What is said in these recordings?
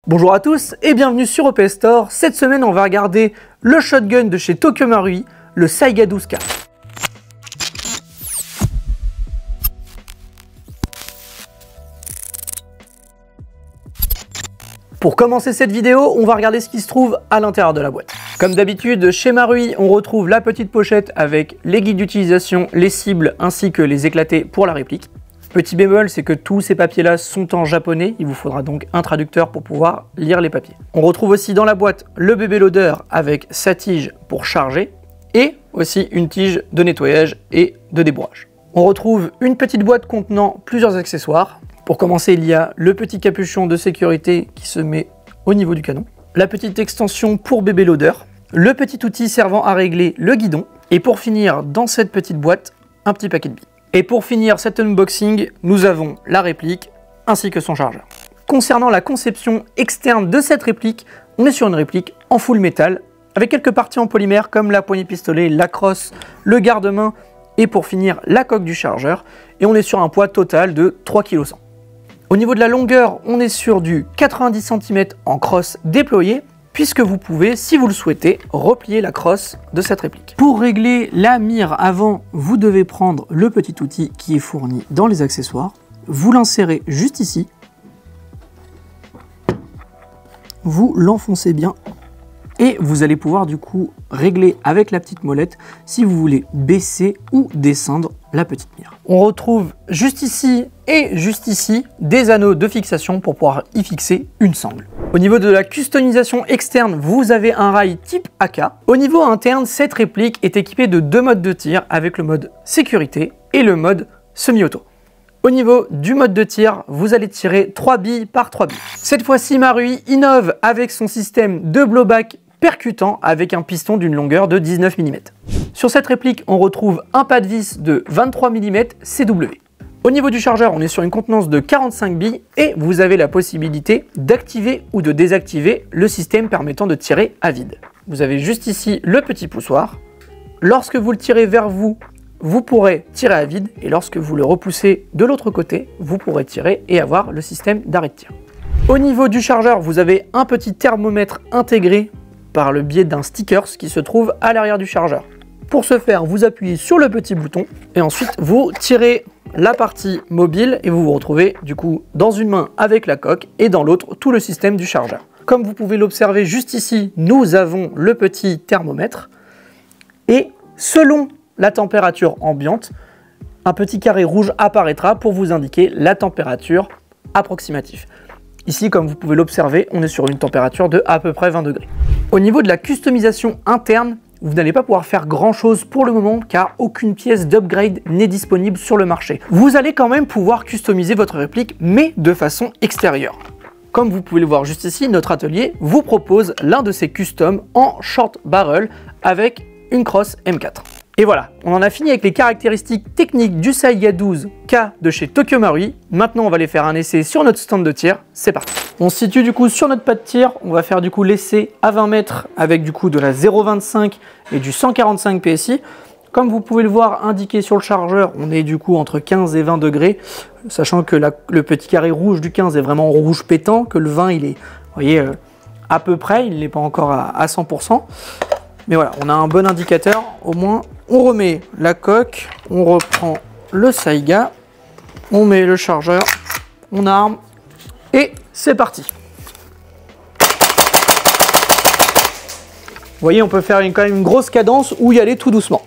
Bonjour à tous et bienvenue sur OPS Store. Cette semaine, on va regarder le shotgun de chez Tokyo Marui, le Saiga 12K. Pour commencer cette vidéo, on va regarder ce qui se trouve à l'intérieur de la boîte. Comme d'habitude, chez Marui, on retrouve la petite pochette avec les guides d'utilisation, les cibles ainsi que les éclatés pour la réplique. Petit bémol, c'est que tous ces papiers-là sont en japonais, il vous faudra donc un traducteur pour pouvoir lire les papiers. On retrouve aussi dans la boîte le bébé loader avec sa tige pour charger et aussi une tige de nettoyage et de débourrage. On retrouve une petite boîte contenant plusieurs accessoires. Pour commencer, il y a le petit capuchon de sécurité qui se met au niveau du canon, la petite extension pour bébé loader, le petit outil servant à régler le guidon et pour finir, dans cette petite boîte, un petit paquet de billes. Et pour finir cet unboxing, nous avons la réplique ainsi que son chargeur. Concernant la conception externe de cette réplique, on est sur une réplique en full métal avec quelques parties en polymère comme la poignée pistolet, la crosse, le garde-main et pour finir la coque du chargeur. Et on est sur un poids total de 3,1 kg. Au niveau de la longueur, on est sur du 90 cm en crosse déployée, puisque vous pouvez, si vous le souhaitez, replier la crosse de cette réplique. Pour régler la mire avant, vous devez prendre le petit outil qui est fourni dans les accessoires. Vous l'insérez juste ici. Vous l'enfoncez bien. Et vous allez pouvoir du coup régler avec la petite molette si vous voulez baisser ou descendre la petite mire. On retrouve juste ici et juste ici des anneaux de fixation pour pouvoir y fixer une sangle. Au niveau de la customisation externe, vous avez un rail type AK. Au niveau interne, cette réplique est équipée de deux modes de tir avec le mode sécurité et le mode semi-auto. Au niveau du mode de tir, vous allez tirer 3 billes par 3 billes. Cette fois-ci, Marui innove avec son système de blowback percutant avec un piston d'une longueur de 19 mm. Sur cette réplique, on retrouve un pas de vis de 23 mm CW. Au niveau du chargeur, on est sur une contenance de 45 billes et vous avez la possibilité d'activer ou de désactiver le système permettant de tirer à vide. Vous avez juste ici le petit poussoir. Lorsque vous le tirez vers vous, vous pourrez tirer à vide et lorsque vous le repoussez de l'autre côté, vous pourrez tirer et avoir le système d'arrêt de tir. Au niveau du chargeur, vous avez un petit thermomètre intégré par le biais d'un sticker qui se trouve à l'arrière du chargeur. Pour ce faire, vous appuyez sur le petit bouton et ensuite vous tirez la partie mobile et vous vous retrouvez du coup dans une main avec la coque et dans l'autre tout le système du chargeur. Comme vous pouvez l'observer juste ici, nous avons le petit thermomètre et selon la température ambiante, un petit carré rouge apparaîtra pour vous indiquer la température approximative. Ici, comme vous pouvez l'observer, on est sur une température de à peu près 20 degrés. Au niveau de la customisation interne, vous n'allez pas pouvoir faire grand chose pour le moment car aucune pièce d'upgrade n'est disponible sur le marché. Vous allez quand même pouvoir customiser votre réplique, mais de façon extérieure. Comme vous pouvez le voir juste ici, notre atelier vous propose l'un de ces customs en short barrel avec une crosse M4. Et voilà, on en a fini avec les caractéristiques techniques du Saiga 12K de chez Tokyo Marui. Maintenant, on va aller faire un essai sur notre stand de tir. C'est parti. On se situe du coup sur notre pas de tir. On va faire du coup l'essai à 20 mètres avec du coup de la 0,25 et du 145 PSI. Comme vous pouvez le voir indiqué sur le chargeur, on est du coup entre 15 et 20 degrés, sachant que le petit carré rouge du 15 est vraiment rouge pétant, que le 20 il est, vous voyez, à peu près, il n'est pas encore à 100%. Mais voilà, on a un bon indicateur, au moins on remet la coque, on reprend le Saiga, on met le chargeur, on arme et c'est parti. Vous voyez, on peut faire quand même une grosse cadence ou y aller tout doucement.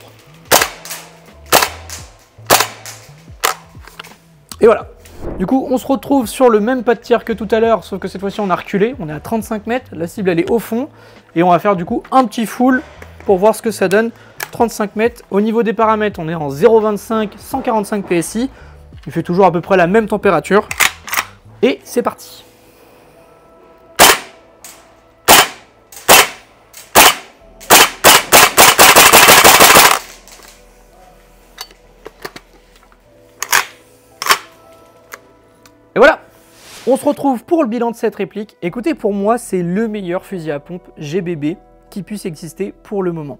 Et voilà. Du coup, on se retrouve sur le même pas de tir que tout à l'heure, sauf que cette fois-ci on a reculé, on est à 35 mètres, la cible elle est au fond, et on va faire du coup un petit full pour voir ce que ça donne. 35 mètres, au niveau des paramètres, on est en 0,25, 145 PSI, il fait toujours à peu près la même température, et c'est parti. Et voilà, on se retrouve pour le bilan de cette réplique. Écoutez, pour moi, c'est le meilleur fusil à pompe GBB qui puisse exister pour le moment.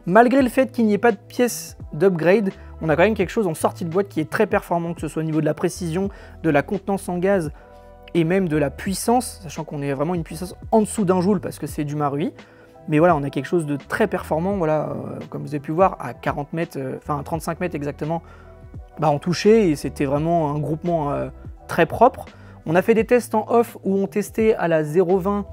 Malgré le fait qu'il n'y ait pas de pièces d'upgrade, on a quand même quelque chose en sortie de boîte qui est très performant, que ce soit au niveau de la précision, de la contenance en gaz et même de la puissance, sachant qu'on est vraiment une puissance en dessous d'un joule parce que c'est du Marui. Mais voilà, on a quelque chose de très performant, voilà, comme vous avez pu voir, à 40 mètres, enfin 35 mètres exactement, bah, on touchait et c'était vraiment un groupement très propre. On a fait des tests en off où on testait à la 0,20.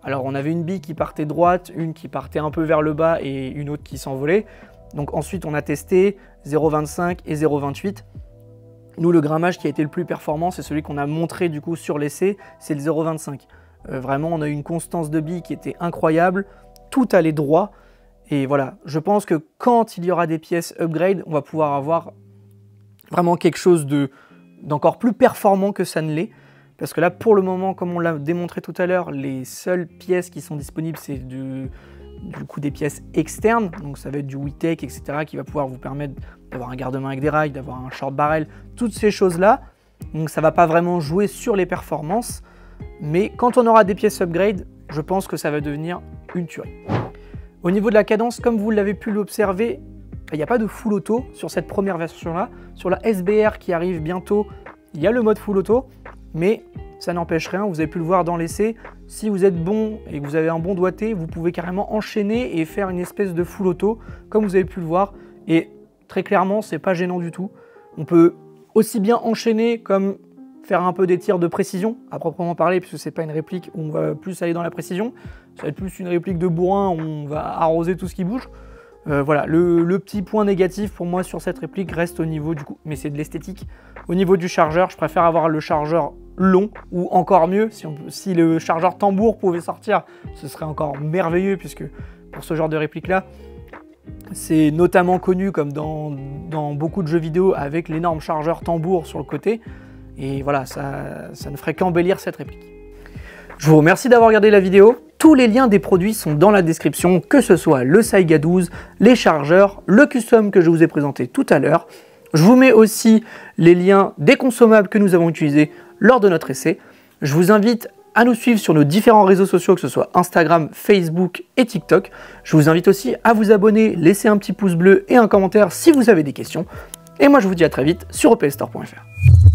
Alors on avait une bille qui partait droite, une qui partait un peu vers le bas et une autre qui s'envolait. Donc ensuite on a testé 0,25 et 0,28. Nous, le grammage qui a été le plus performant, c'est celui qu'on a montré du coup sur l'essai, c'est le 0,25. Vraiment, on a eu une constance de bille qui était incroyable, tout allait droit. Et voilà, je pense que quand il y aura des pièces upgrade, on va pouvoir avoir vraiment quelque chose d'encore plus performant que ça ne l'est. Parce que là, pour le moment, comme on l'a démontré tout à l'heure, les seules pièces qui sont disponibles, c'est du coup des pièces externes. Donc ça va être du WeTech, etc. qui va pouvoir vous permettre d'avoir un garde-main avec des rails, d'avoir un short barrel, toutes ces choses-là. Donc ça ne va pas vraiment jouer sur les performances. Mais quand on aura des pièces upgrade, je pense que ça va devenir une tuerie. Au niveau de la cadence, comme vous l'avez pu l'observer, il n'y a pas de full auto sur cette première version-là. Sur la SBR qui arrive bientôt, il y a le mode full auto, mais ça n'empêche rien, vous avez pu le voir dans l'essai, si vous êtes bon et que vous avez un bon doigté, vous pouvez carrément enchaîner et faire une espèce de full auto, comme vous avez pu le voir, et très clairement, c'est pas gênant du tout. On peut aussi bien enchaîner comme faire un peu des tirs de précision, à proprement parler, puisque c'est pas une réplique où on va plus aller dans la précision, ça va être plus une réplique de bourrin où on va arroser tout ce qui bouge. Voilà, le petit point négatif pour moi sur cette réplique reste au niveau du coup, mais c'est de l'esthétique. Au niveau du chargeur, je préfère avoir le chargeur long, ou encore mieux, si le chargeur tambour pouvait sortir, ce serait encore merveilleux, puisque pour ce genre de réplique là, c'est notamment connu comme dans beaucoup de jeux vidéo avec l'énorme chargeur tambour sur le côté, et voilà, ça ne ferait qu'embellir cette réplique. Je vous remercie d'avoir regardé la vidéo. Tous les liens des produits sont dans la description, que ce soit le Saiga 12, les chargeurs, le custom que je vous ai présenté tout à l'heure. Je vous mets aussi les liens des consommables que nous avons utilisés lors de notre essai. Je vous invite à nous suivre sur nos différents réseaux sociaux, que ce soit Instagram, Facebook et TikTok. Je vous invite aussi à vous abonner, laisser un petit pouce bleu et un commentaire si vous avez des questions. Et moi je vous dis à très vite sur opstore.fr.